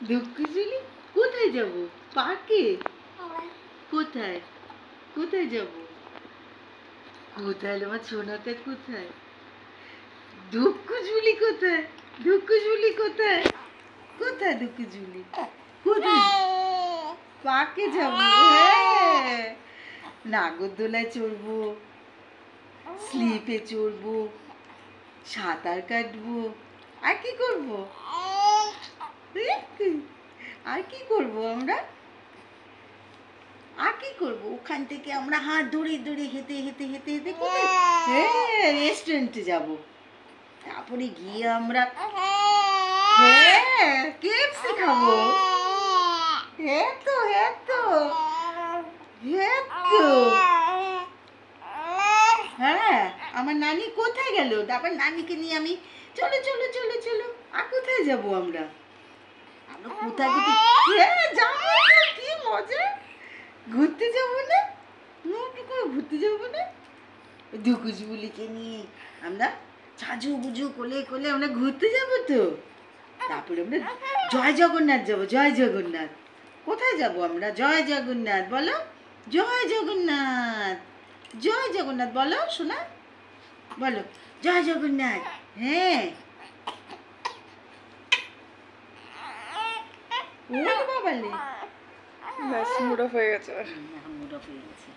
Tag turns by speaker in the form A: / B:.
A: দুঃখুজুলি কোথায় যাব? পার্কে? কোথায় কোথায় যাব? কোথায় আমার সোনাটা? কোথায় দুঃখুজুলি? কোথায় দুঃখুজুলি? কোথায় কোথায় দুঃখুজুলি? কোথায়? পার্কে যাব। হ্যাঁ, নাগরদোলায় চড়বো, স্লিপে চড়বো, সাঁতার কাটবো। আর কি করবো? আর কি করবো আমরা? আর কি করবো? ওখান থেকে আমরা হাত ধরে ধরে হেঁটে হেঁটে হেঁটে হেঁটে কোথায়? হ্যাঁ, রেস্টুরেন্টে যাবো। তারপরে গিয়ে আমরা হ্যাঁ কেএফসি খাবো। হ্যাঁ তো হ্যাঁ তো হ্যাঁ তো হ্যাঁ। আমার নানি কোথায় গেল? তারপর নানিকে নিয়ে আমি চলো চলো চলো চলো। আর কোথায় যাব আমরা? আমরা কোথায় কোথায়? হ্যাঁ যাবো তো, কি মজা। ঘুরতে যাবো না? কি করে ঘুরতে যাবো না? দুকুজবুলিকে নিয়ে আমরা সাজু গুজু কোলে কোলে আমরা ঘুরতে যাবো তো। তারপরে আমরা জয় জগন্নাথ যাবো। জয় জগন্নাথ। কোথায় যাব আমরা? জয় জগন্নাথ বলো। জয় জগন্নাথ। জয় জগন্নাথ বলো শোনা, বলো জয় জগন্নাথ। হ্যাঁ ও বাবালে
B: ব্যাস মুড অফ হয়ে গেছে।
A: মুড অফ হয়ে গেছে।